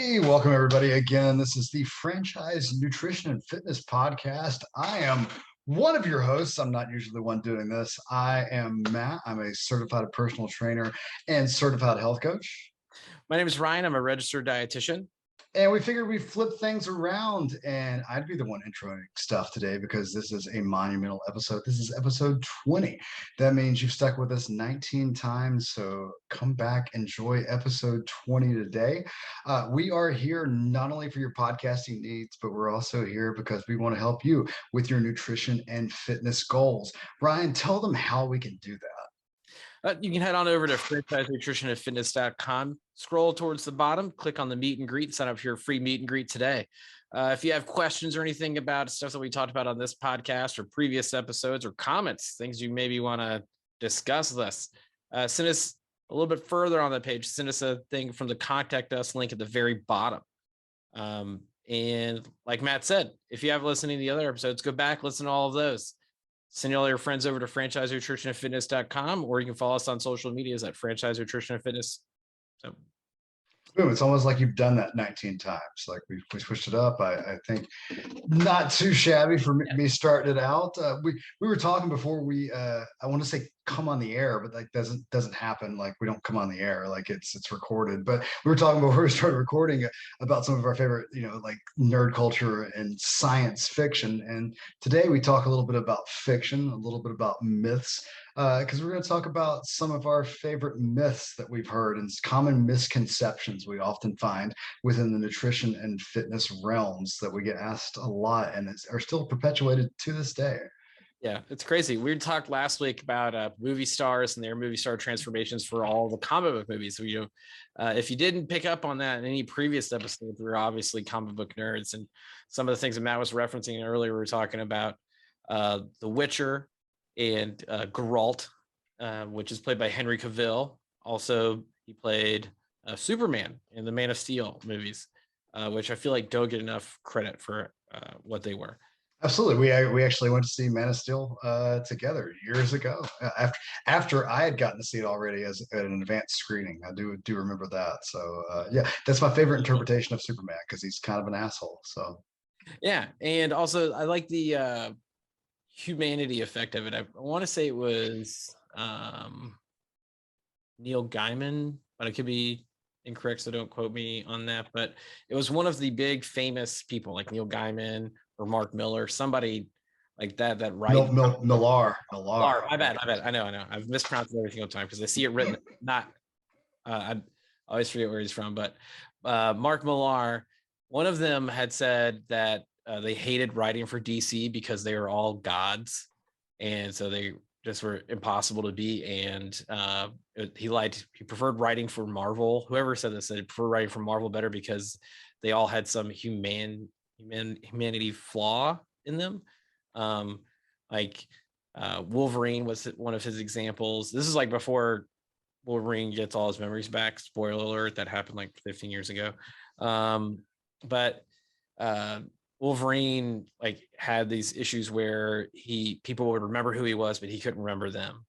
Hey, welcome everybody again. This is the Franchise Nutrition and Fitness Podcast. I am one of your hosts. I'm not usually the one doing this. I am Matt. I'm a certified personal trainer and certified health coach. My name is Ryan. I'm a registered dietitian. And we figured we'd flip things around and I'd be the one introing stuff today because this is a monumental episode. This is episode 20. That means you've stuck with us 19 times. So come back, enjoy episode 20 today. We are here not only for your podcasting needs, but we're also here because we want to help you with your nutrition and fitness goals. Ryan, tell them how we can do that. You can head on over to franchisenutritionandfitness.com, scroll towards the bottom, click on the meet and greet, sign up for your free meet and greet today. If you have questions or anything about stuff that we talked about on this podcast or previous episodes or comments, things you maybe want to discuss with us, send us a little bit further on the page. Send us a thing from the contact us link at the very bottom. And like Matt said, if you have listened to the other episodes, go back, listen to all of those. Send all your friends over to franchisenutritionandfitness.com, or you can follow us on social medias at Franchise Nutrition and Fitness. So, boom, it's almost like you've done that 19 times. Like we switched it up. I think not too shabby for me starting it out. We were talking before I want to say come on the air, but like doesn't happen. Like we don't come on the air, like it's recorded. But we were talking before we started recording about some of our favorite, like nerd culture and science fiction. And today we talk a little bit about fiction, a little bit about myths, because we're going to talk about some of our favorite myths that we've heard and common misconceptions we often find within the nutrition and fitness realms that we get asked a lot and are still perpetuated to this day. Yeah, it's crazy. We talked last week about movie stars and their movie star transformations for all the comic book movies. So, if you didn't pick up on that in any previous episode, we're obviously comic book nerds. And some of the things that Matt was referencing earlier, we were talking about The Witcher and Geralt, which is played by Henry Cavill. Also, he played Superman in the Man of Steel movies, which I feel like don't get enough credit for what they were. Absolutely. We actually went to see Man of Steel together years ago after I had gotten to see it already as an advanced screening. I do remember that. So yeah, that's my favorite interpretation of Superman because he's kind of an asshole. So yeah, and also I like the humanity effect of it. I want to say it was Neil Gaiman, but I could be incorrect, so don't quote me on that. But it was one of the big famous people like Neil Gaiman or Mark Miller, somebody like that writes. Millar. My bad. I know. I've mispronounced it every single time because I see it written. I always forget where he's from, but Mark Millar, one of them had said that they hated writing for DC because they were all gods, and so they just were impossible to be. And he preferred writing for Marvel. Whoever said this, they prefer writing for Marvel better because they all had some humanity flaw in them. Wolverine was one of his examples. This is like before Wolverine gets all his memories back. Spoiler alert, that happened like 15 years ago. But Wolverine like had these issues where people would remember who he was, but he couldn't remember them.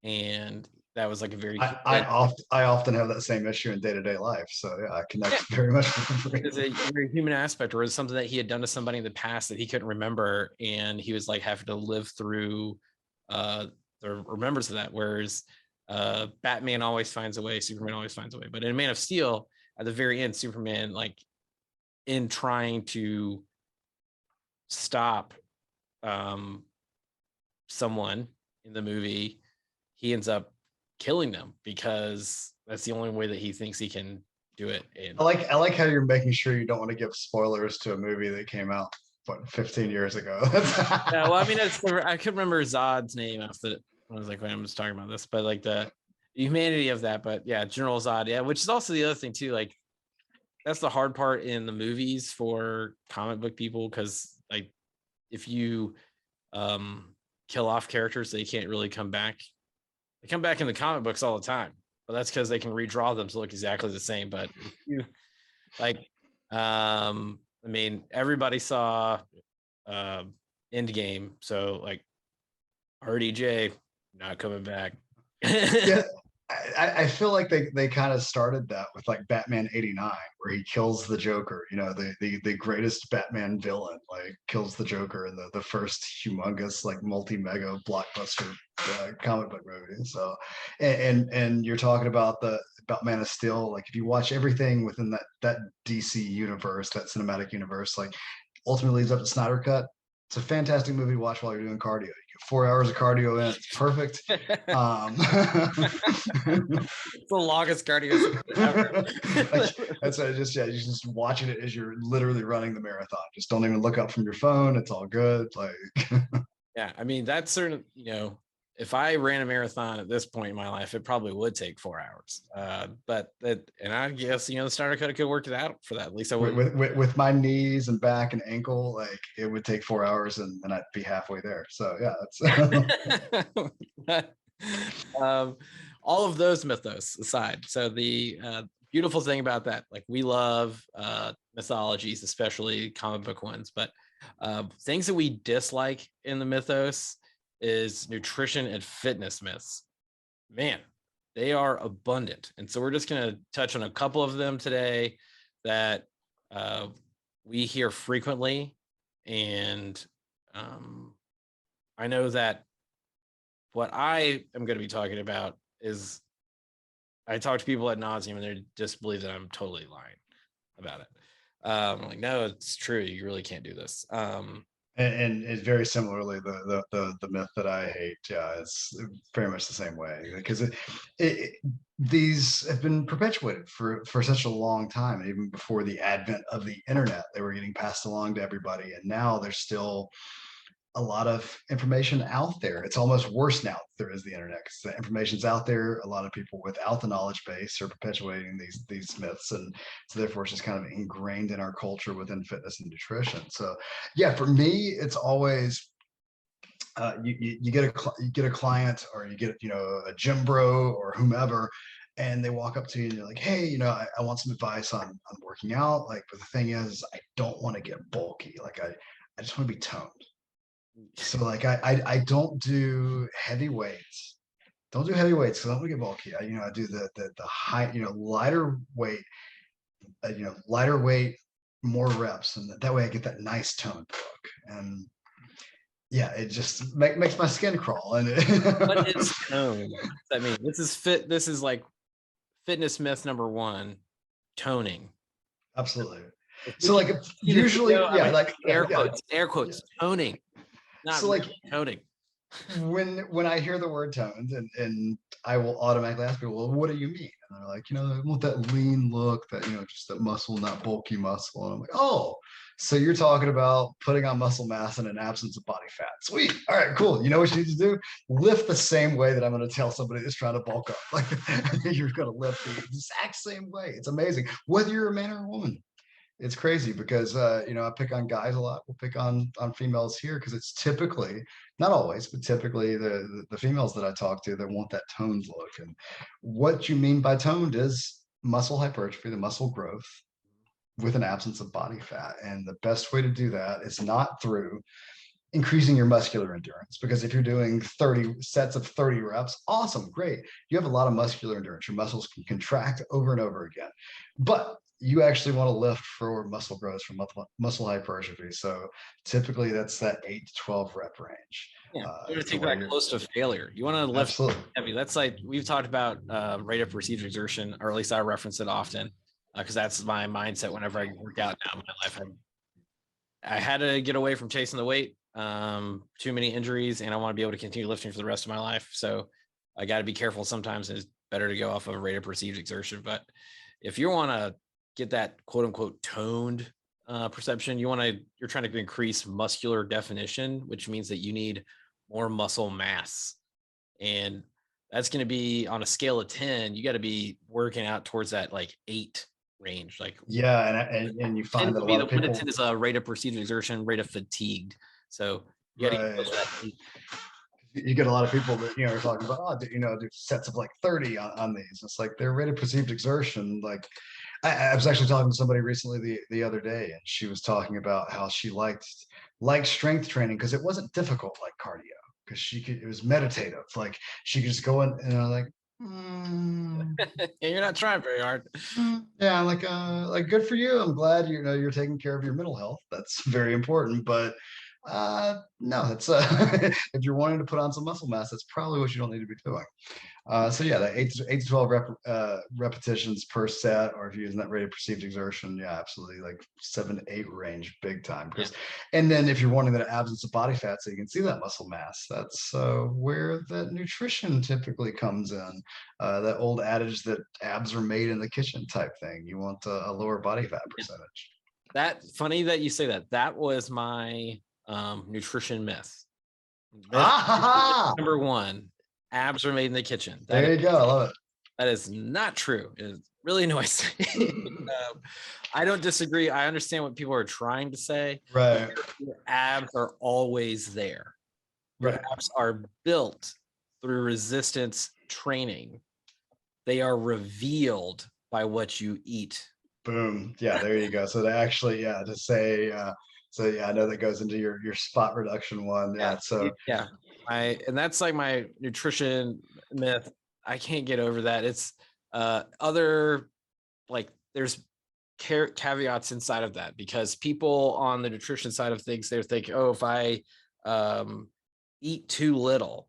And that was like a very I often have that same issue in day-to-day life. So yeah, I connect very much with Wolverine. It's a very human aspect, or it's something that he had done to somebody in the past that he couldn't remember, and he was like having to live through the remembrance of that. Whereas Batman always finds a way, Superman always finds a way. But in Man of Steel, at the very end, Superman, like in trying to stop someone in the movie, he ends up killing them because that's the only way that he thinks he can do it. And I like how you're making sure you don't want to give spoilers to a movie that came out 15 years ago. Yeah, well, I mean, I couldn't remember Zod's name after I was like, when I was talking about this, but like the humanity of that. But yeah, General Zod, yeah, which is also the other thing too. Like that's the hard part in the movies for comic book people, because like if you kill off characters, they can't really come back. They come back in the comic books all the time, but that's because they can redraw them to look exactly the same. But you like, I mean, everybody saw Endgame, so like RDJ not coming back. Yeah, I feel like they kind of started that with like Batman '89, where he kills the Joker. You know, the greatest Batman villain, like kills the Joker in the first humongous like multi-mega blockbuster comic book movie. So, and you're talking about about Man of Steel. Like if you watch everything within that DC universe, that cinematic universe, like ultimately leads up to Snyder Cut. It's a fantastic movie to watch while you're doing cardio. You get 4 hours of cardio in, it's perfect. It's the longest cardio ever. Like, that's just, yeah, you're just watching it as you're literally running the marathon. Just don't even look up from your phone. It's all good. Like, Yeah, I mean, that's certain, if I ran a marathon at this point in my life, it probably would take 4 hours. And I guess, the Snyder Cut could work it out for that. At least I would. with my knees and back and ankle, like it would take 4 hours and I'd be halfway there. So yeah, that's all of those mythos aside. So the beautiful thing about that, like we love mythologies, especially comic book ones, but things that we dislike in the mythos is nutrition and fitness myths. Man, they are abundant. And so we're just going to touch on a couple of them today that we hear frequently. And I know that what I am going to be talking about is I talk to people ad nauseum and they just believe that I'm totally lying about it. I'm like, no, it's true. You really can't do this. and it's very similarly the myth that I hate. Yeah, it's very much the same way because these have been perpetuated for such a long time. And even before the advent of the internet, they were getting passed along to everybody. And now there's still a lot of information out there. It's almost worse now that there is the internet because the information's out there. A lot of people without the knowledge base are perpetuating these myths, and so therefore it's just kind of ingrained in our culture within fitness and nutrition. So yeah, for me, it's always you get a client or you get a gym bro or whomever, and they walk up to you and you're like, hey, I want some advice on working out. Like, but the thing is, I don't want to get bulky. Like I just want to be toned. So like I don't do heavy weights. Don't do heavy weights because I don't want to get bulky. I do the high, lighter weight, lighter weight, more reps, and that way I get that nice toned look. And yeah, it just makes my skin crawl. And what is tone? I mean, this is like fitness myth number one, toning. Absolutely. So like usually, yeah, like air quotes, toning. Not so like toning. When I hear the word toned, and I will automatically ask people, well, what do you mean? And they're like, I want that lean look, that just that muscle, not bulky muscle. And I'm like, oh, so you're talking about putting on muscle mass in an absence of body fat. Sweet. All right, cool. You know what you need to do? Lift the same way that I'm going to tell somebody that's trying to bulk up. Like you're going to lift the exact same way. It's amazing, whether you're a man or a woman. It's crazy because I pick on guys a lot. We'll pick on females here because it's typically, not always, but typically the females that I talk to that want that toned look. And what you mean by toned is muscle hypertrophy, the muscle growth with an absence of body fat. And the best way to do that is not through increasing your muscular endurance, because if you're doing 30 sets of 30 reps, awesome, great. You have a lot of muscular endurance. Your muscles can contract over and over again. But you actually want to lift for muscle growth, from muscle hypertrophy. So typically that's that 8 to 12 rep range. Yeah, you want to take that close to failure. You want to lift heavy. That's like we've talked about rate of perceived exertion, or at least I reference it often because that's my mindset whenever I work out now in my life. I had to get away from chasing the weight, too many injuries, and I want to be able to continue lifting for the rest of my life. So I got to be careful. Sometimes it's better to go off of a rate of perceived exertion. But if you want to get that quote unquote toned perception, you're trying to increase muscular definition, which means that you need more muscle mass. And that's going to be on a scale of 10, you got to be working out towards that like 8 range. Like, yeah. And you find that a lot of people is a rate of perceived exertion, rate of fatigued. So you got to right. You get a lot of people that are talking about do sets of like 30 on these. It's like their rate of perceived exertion. Like I was actually talking to somebody recently the other day, and she was talking about how she liked strength training because it wasn't difficult like cardio, because it was meditative. Like she could just go in and And you're not trying very hard. Yeah, like good for you. I'm glad you're taking care of your mental health. That's very important. But no, that's if you're wanting to put on some muscle mass, that's probably what you don't need to be doing. So yeah, the 8 to 12 repetitions per set, or if you're using that rate of perceived exertion, yeah, absolutely, like 7 to 8 range, big time. Because, and then if you're wanting that absence of body fat, so you can see that muscle mass, that's where that nutrition typically comes in. That old adage that abs are made in the kitchen type thing. You want a lower body fat percentage. That funny that you say that. That was my nutrition myth. Number one. Abs are made in the kitchen. There you go. I love it. That is not true. It really annoys me. I don't disagree. I understand what people are trying to say. Right. Your abs are always there. Your abs are built through resistance training. They are revealed by what you eat. Boom. Yeah, there you go. So to actually, to say, so yeah, I know that goes into your spot reduction one. Yeah. So yeah. And that's like my nutrition myth. I can't get over that. It's other, like, there's caveats inside of that, because people on the nutrition side of things, they're thinking, oh, if I eat too little,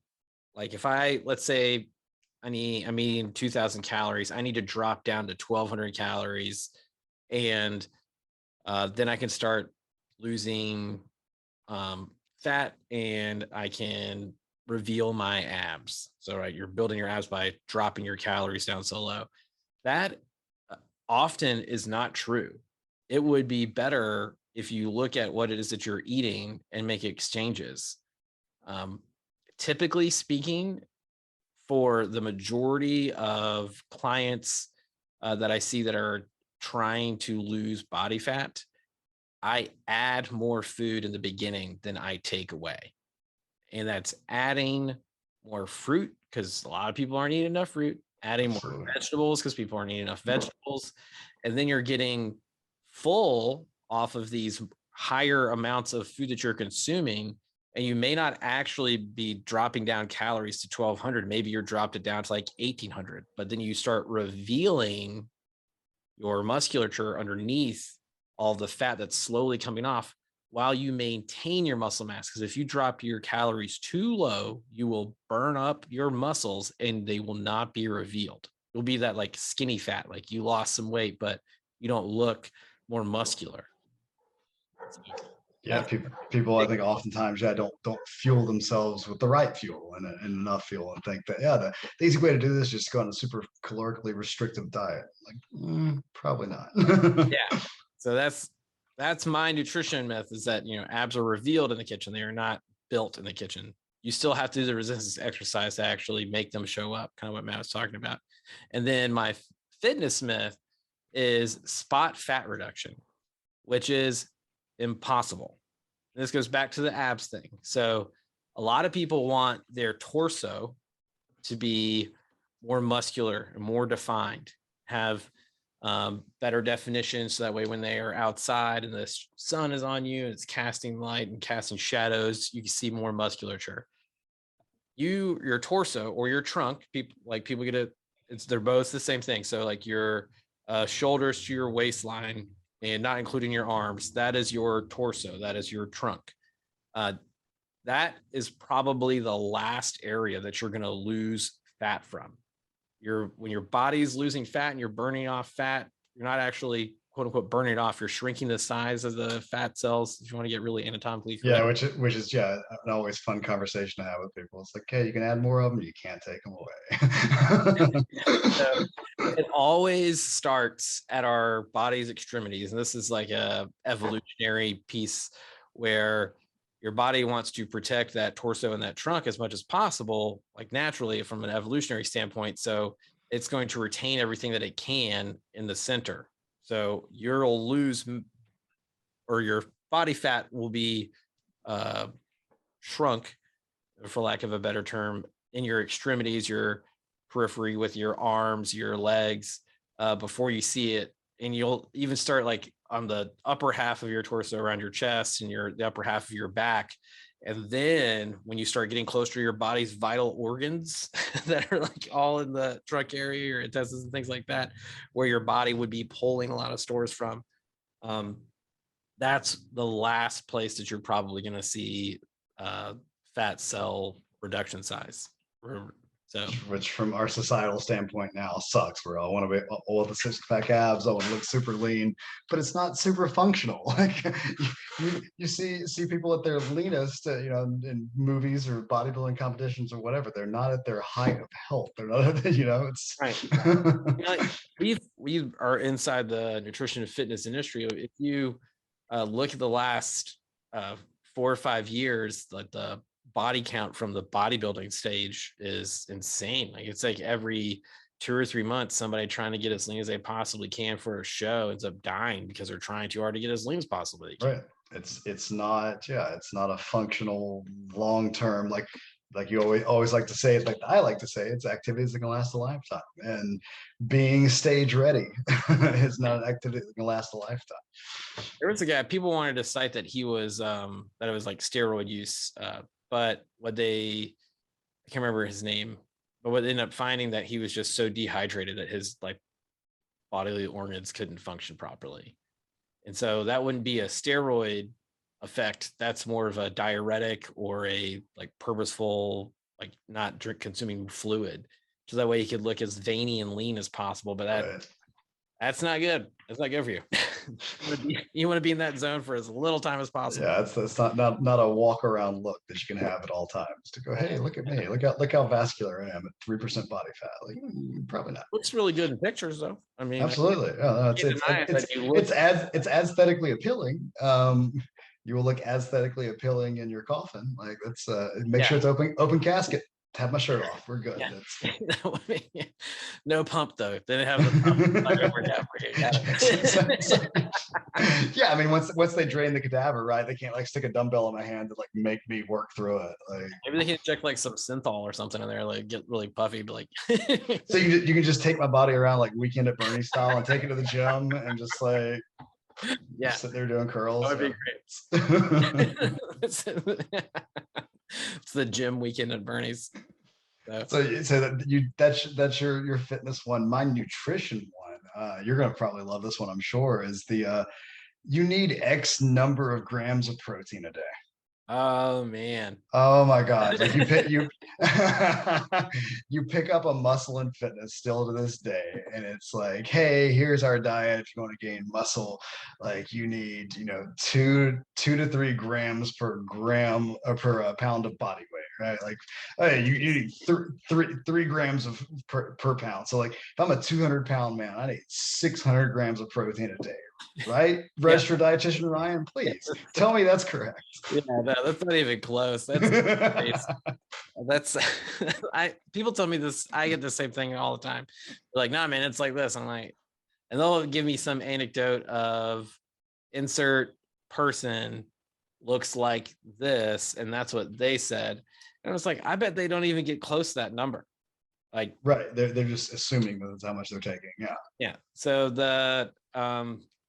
like if let's say I'm eating 2,000 calories, I need to drop down to 1,200 calories, and then I can start losing fat, and I can reveal my abs. So, right, you're building your abs by dropping your calories down so low. That often is not true. It would be better if you look at what it is that you're eating and make exchanges. Typically speaking, for the majority of clients that I see that are trying to lose body fat, I add more food in the beginning than I take away. And that's adding more fruit, because a lot of people aren't eating enough fruit, adding more vegetables because people aren't eating enough vegetables. And then you're getting full off of these higher amounts of food that you're consuming. And you may not actually be dropping down calories to 1,200. Maybe you're dropped it down to like 1,800, but then you start revealing your musculature underneath all the fat that's slowly coming off while you maintain your muscle mass. Because if you drop your calories too low, you will burn up your muscles and they will not be revealed. You'll be that like skinny fat, like you lost some weight, but you don't look more muscular. Yeah, people I think oftentimes don't fuel themselves with the right fuel and enough fuel, and think that the easy way to do this is just go on a super calorically restrictive diet. Like probably not. Yeah. So that's my nutrition myth, is that abs are revealed in the kitchen. They are not built in the kitchen. You still have to do the resistance exercise to actually make them show up, kind of what Matt was talking about. And then my fitness myth is spot fat reduction, which is impossible. And this goes back to the abs thing. So a lot of people want their torso to be more muscular and more defined, have better definition, so that way when they are outside and the sun is on you and it's casting light and casting shadows, you can see more musculature. Your torso or your trunk, people get it, they're both the same thing. So like your shoulders to your waistline, and not including your arms, that is your torso, that is your trunk. That is probably the last area that you're going to lose fat from. When your body's losing fat and you're burning off fat, you're not actually quote unquote burning it off. You're shrinking the size of the fat cells, if you want to get really anatomically correct. Yeah, which is an always fun conversation to have with people. It's like, hey, you can add more of them, you can't take them away. So it always starts at our body's extremities, and this is like a evolutionary piece where your body wants to protect that torso and that trunk as much as possible, like naturally from an evolutionary standpoint. So it's going to retain everything that it can in the center. So you'll lose, or your body fat will be shrunk, for lack of a better term, in your extremities, your periphery, with your arms, your legs, before you see it. And you'll even start like on the upper half of your torso, around your chest and the upper half of your back. And then when you start getting closer to your body's vital organs that are like all in the trunk area, your intestines and things like that, where your body would be pulling a lot of stores from, that's the last place that you're probably going to see fat cell reduction size. So, which from our societal standpoint now sucks. We're all want to be all the six pack abs, all want to look super lean, but it's not super functional. Like you see people at their leanest, in movies or bodybuilding competitions or whatever. They're not at their height of health. They're not, it's right. We are inside the nutrition and fitness industry. If you look at the last 4 or 5 years, like the body count from the bodybuilding stage is insane. Like it's like every 2 or 3 months, somebody trying to get as lean as they possibly can for a show ends up dying because they're trying too hard to get as lean as possible. Right. It's not a functional long-term, like you always like to say it, like I like to say, it's activities that can last a lifetime. And being stage ready is not an activity that can last a lifetime. There was a guy, people wanted to cite that he was that it was like steroid use, but I can't remember his name, but what they ended up finding that he was just so dehydrated that his like bodily organs couldn't function properly. And so that wouldn't be a steroid effect. That's more of a diuretic or a like purposeful, like not consuming fluid. So that way he could look as veiny and lean as possible. But that's not good. That's not good for you. You want to be in that zone for as little time as possible. Yeah, it's not a walk around look that you can have at all times to go, hey, look at me, look how vascular I am at 3% body fat. Like probably not. Looks really good in pictures though. I mean, absolutely. It's aesthetically appealing. You will look aesthetically appealing in your coffin. Like let's make sure it's open casket. Have my shirt off. We're good. Yeah. No pump though. They didn't have the pump. Yeah, I mean, once they drain the cadaver, right? They can't like stick a dumbbell in my hand to like make me work through it. Like maybe they can inject like some synthol or something in there, like get really puffy, but like so you can just take my body around like Weekend at Bernie style and take it to the gym and just like sit there doing curls. That would be great. It's the gym Weekend at Bernie's. So that's your fitness one. My nutrition one, you're gonna probably love this one, I'm sure, is the you need X number of grams of protein a day. Oh man. Oh my God. Like you pick up a Muscle and Fitness still to this day. And it's like, hey, here's our diet. If you want to gain muscle, like you need, 2 to 3 grams per gram or per pound of body weight, right? Like, hey, you need 3 grams of per pound. So like if I'm a 200-pound man, I need 600 grams of protein a day. Right? Registered dietitian Ryan, please tell me that's correct. Yeah, no, that's not even close. That's people tell me this. I get the same thing all the time. They're like, nah, man, it's like this. I'm like, and they'll give me some anecdote of insert person looks like this, and that's what they said. And I was like, I bet they don't even get close to that number. Like, right? They're just assuming that that's how much they're taking. Yeah. Yeah. So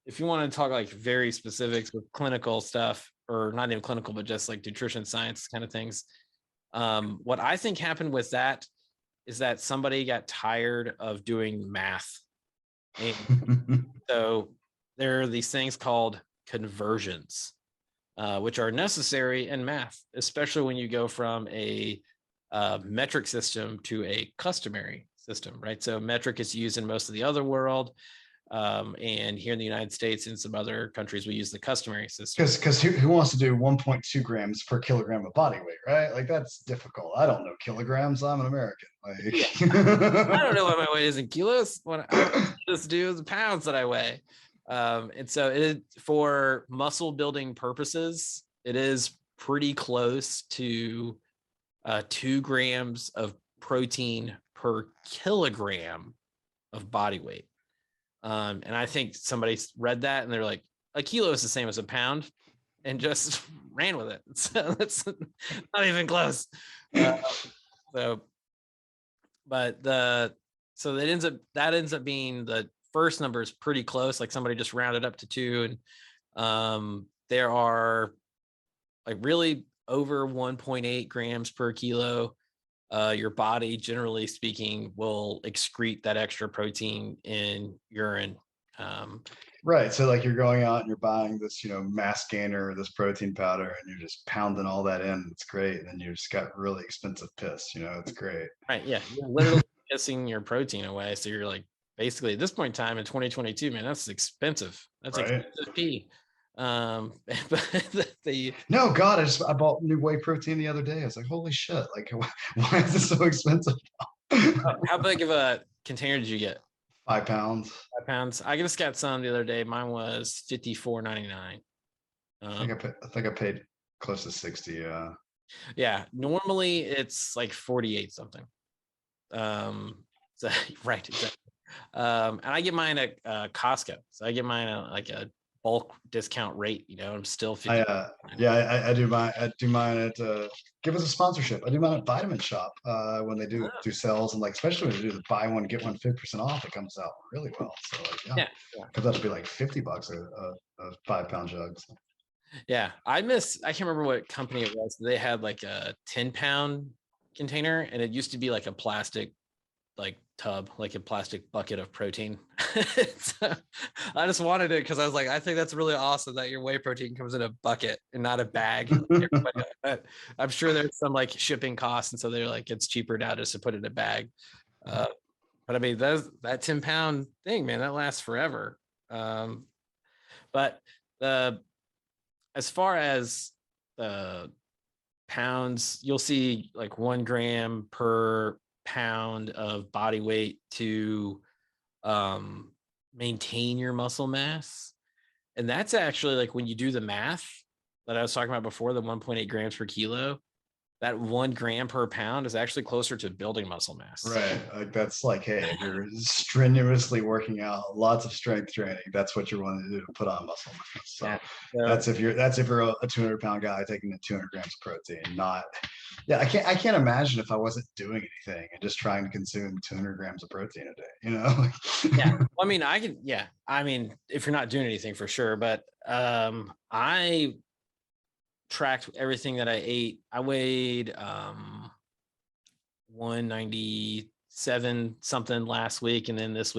if you want to talk like very specifics with clinical stuff, or not even clinical, but just like nutrition science kind of things, what I think happened with that is that somebody got tired of doing math. And so there are these things called conversions, which are necessary in math, especially when you go from a metric system to a customary system, right? So metric is used in most of the other world. And here in the United States and some other countries, we use the customary system. Because who wants to do 1.2 grams per kilogram of body weight, right? Like that's difficult. I don't know kilograms. I'm an American. Like I don't know what my weight is in kilos. What I just do is pounds that I weigh. And so for muscle building purposes, it is pretty close to 2 grams of protein per kilogram of body weight. And I think somebody read that and they're like, a kilo is the same as a pound, and just ran with it. So that's not even close. So that ends up being the first number is pretty close. Like somebody just rounded up to 2. And there are like really over 1.8 grams per kilo, your body, generally speaking, will excrete that extra protein in urine. Right. So like you're going out and you're buying this, mass gainer, this protein powder, and you're just pounding all that in. It's great. And then you just got really expensive piss, it's great. Right. Yeah. You're literally pissing your protein away. So you're like, basically at this point in time in 2022, man, that's expensive. That's Right. expensive pee. But No, God, I bought new whey protein the other day. I was like, holy shit. Like, why is this so expensive? how big of a container did you get? 5 pounds. 5 pounds. I just got some the other day. Mine was $54.99. I think I paid close to 60. Yeah. Yeah. Normally it's like 48 something. So right. Exactly. And I get mine at Costco. So I get mine at like a bulk discount rate. I'm still 50. I do mine at give us a sponsorship. I do mine at Vitamin Shop when they do sales, and like especially when they do the buy one get one 50% off, it comes out really well. So like, yeah, because that'll be like $50 a 5 pound jug. So. Yeah, I can't remember what company it was. They had like a 10-pound container, and it used to be like a plastic like tub, like a plastic bucket of protein. So I just wanted it because I was like, I think that's really awesome that your whey protein comes in a bucket and not a bag. I'm sure there's some like shipping costs, and so they're like, it's cheaper now just to put it in a bag. But I mean, that 10-pound thing, man, that lasts forever. But as far as the pounds, you'll see like 1 gram per pound of body weight to maintain your muscle mass. And that's actually like when you do the math that I was talking about before, the 1.8 grams per kilo, that 1 gram per pound is actually closer to building muscle mass. Right. Like that's like, hey, if you're strenuously working out, lots of strength training, that's what you're wanting to do to put on muscle mass. So that's if you're a 200-pound guy taking the 200 grams of protein, not. Yeah, I can't imagine if I wasn't doing anything and just trying to consume 200 grams of protein a day, Yeah. Well, I mean, I mean, if you're not doing anything for sure, but I tracked everything that I ate. I weighed 197 something last week, and then this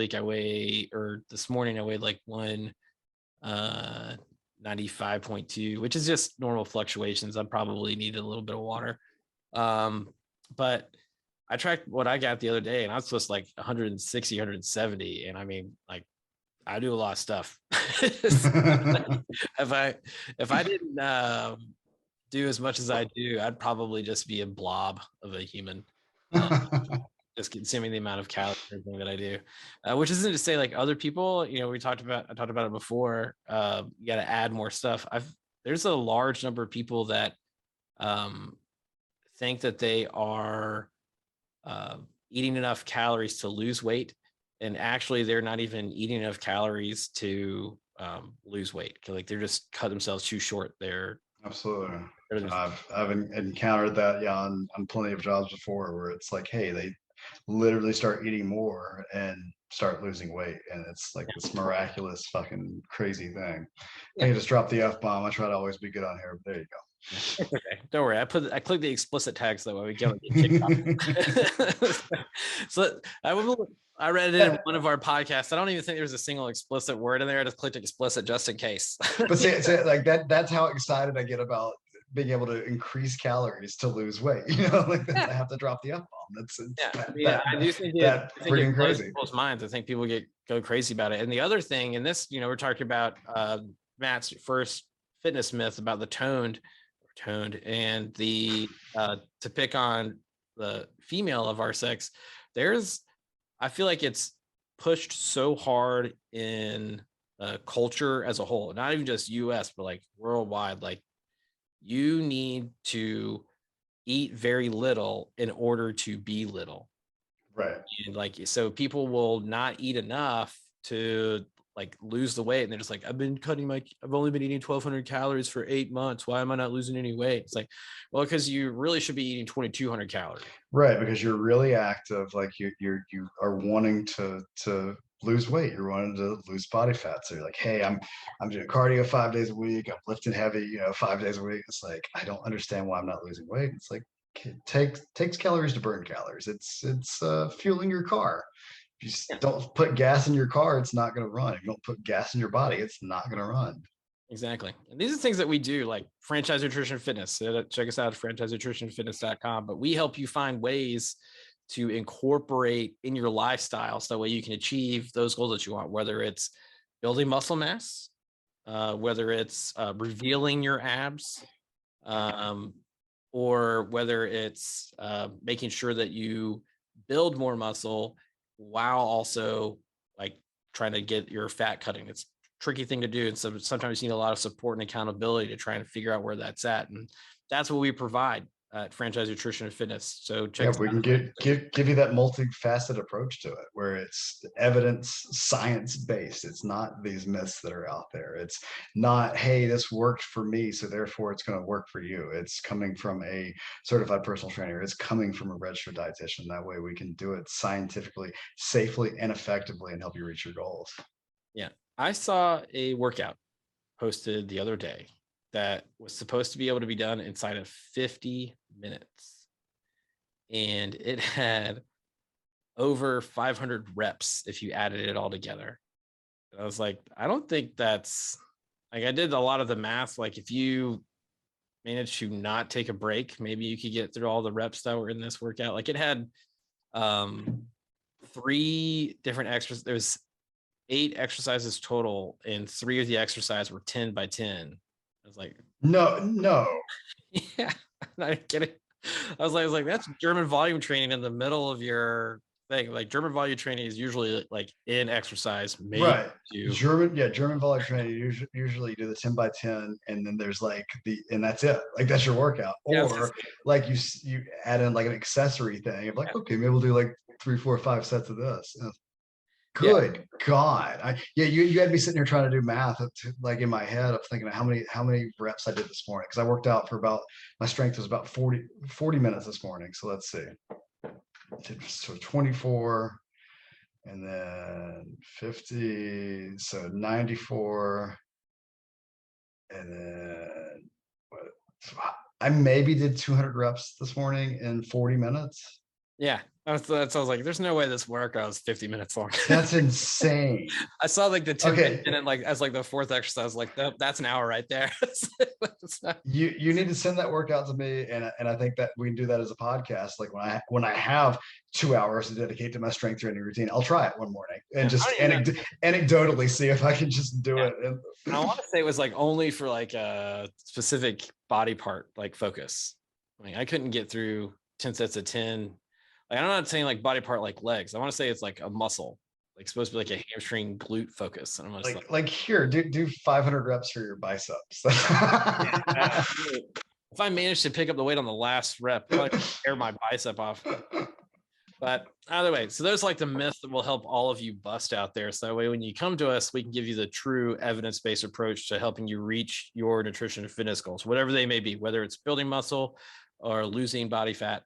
morning I weighed like 195.2, which is just normal fluctuations. I probably needed a little bit of water. But I tracked what I got the other day, and I was supposed to like 160, 170. And I mean, like, I do a lot of stuff. If I didn't do as much as I do, I'd probably just be a blob of a human, just consuming the amount of calories and everything that I do. Which isn't to say like other people, I talked about it before. You got to add more stuff. There's a large number of people that think that they are eating enough calories to lose weight, and actually they're not even eating enough calories to lose weight. Like they're just cut themselves too short. Absolutely. I've encountered that on plenty of jobs before, where it's like, hey, they literally start eating more and start losing weight, and it's like this miraculous fucking crazy thing. I just dropped the F-bomb. I try to always be good on here, but there you go. It's okay. Don't worry. I click the explicit tags that way we get kicked off. So I read it in one of our podcasts. I don't even think there's a single explicit word in there. I just clicked explicit just in case. But see, like that's how excited I get about being able to increase calories to lose weight. I have to drop the F-bomb. I do think that's freaking crazy. People's minds. I think people go crazy about it. And the other thing, and this, we're talking about Matt's first fitness myth about the toned and the to pick on the female of our sex. I feel like it's pushed so hard in culture as a whole, not even just US, but like worldwide. Like, you need to eat very little in order to be little. Right. And like, so people will not eat enough to like lose the weight, and they're just like, I've only been eating 1,200 calories for 8 months. Why am I not losing any weight? It's like, well, because you really should be eating 2,200 calories. Right, because you're really active. Like you are wanting to lose weight, you're wanting to lose body fat. So you're like, hey, I'm doing cardio 5 days a week, I'm lifting heavy, 5 days a week. It's like, I don't understand why I'm not losing weight. It's like, it takes calories to burn calories. It's fueling your car. If you don't put gas in your car, it's not going to run. If you don't put gas in your body, it's not going to run. Exactly. And these are things that we do, like Franchise Nutrition Fitness. Check us out at franchisenutritionfitness.com. But we help you find ways to incorporate in your lifestyle so that way you can achieve those goals that you want, whether it's building muscle mass, whether it's revealing your abs, or whether it's making sure that you build more muscle while also like trying to get your fat cutting. It's a tricky thing to do. And so sometimes you need a lot of support and accountability to try and figure out where that's at. And that's what we provide at Franchise Nutrition and Fitness. So check us We out. can give you that multifaceted approach to it, where it's evidence, science based. It's not these myths that are out there. It's not, hey, this worked for me, so therefore it's going to work for you. It's coming from a certified personal trainer. It's coming from a registered dietitian. That way we can do it scientifically, safely, and effectively, and help you reach your goals. Yeah. I saw a workout posted the other day that was supposed to be able to be done inside of 50 minutes. And it had over 500 reps if you added it all together. And I was like, I don't think that's like, I did a lot of the math. Like if you managed to not take a break, maybe you could get through all the reps that were in this workout. Like it had 3 different extras. There was 8 exercises total, and 3 of the exercises were 10 by 10. I was like, no. Yeah, I'm not kidding. I was like, that's German volume training in the middle of your thing. Like German volume training is usually like in exercise. Right. German volume training, usually you do the 10 by 10, and then there's like and that's it. Like that's your workout. Or like you add in like an accessory thing. Of like, okay, maybe we'll do like 3, 4, 5 sets of this. Good God. You had me sitting here trying to do math like in my head of thinking of how many reps I did this morning. Cause I worked out for my strength was about 40 minutes this morning. So let's see. So 24 and then 50. So 94. And then I maybe did 200 reps this morning in 40 minutes. Yeah. That's I was like, there's no way this workout is 50 minutes long. That's insane. I saw like the 10 and then like as like the 4th exercise, like that's an hour right there. You need to send that workout to me, and I think that we can do that as a podcast. Like when I have 2 hours to dedicate to my strength training routine, I'll try it one morning and just anecdotally see if I can just do it. And I want to say it was like only for like a specific body part, like focus. I mean, I couldn't get through 10 sets of 10. Like, I'm not saying like body part like legs. I want to say it's like a muscle, like supposed to be like a hamstring glute focus. And I'm just like here, do 500 reps for your biceps. If I manage to pick up the weight on the last rep, I can tear my bicep off. But either way, so there's like the myth that will help all of you bust out there. So that way, when you come to us, we can give you the true evidence-based approach to helping you reach your nutrition and fitness goals, whatever they may be, whether it's building muscle or losing body fat.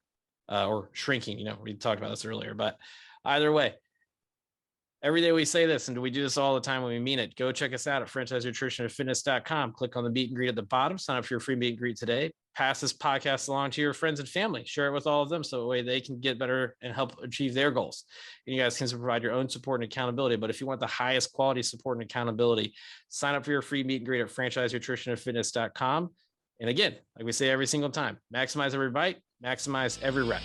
Or shrinking, we talked about this earlier, but either way, every day we say this, and we do this all the time when we mean it. Go check us out at franchisenutritionandfitness.com. Click on the meet and greet at the bottom. Sign up for your free meet and greet today. Pass this podcast along to your friends and family. Share it with all of them so that way they can get better and help achieve their goals. And you guys can provide your own support and accountability. But if you want the highest quality support and accountability, sign up for your free meet and greet at franchisenutritionandfitness.com. And again, like we say every single time, maximize every bite, maximize every rep.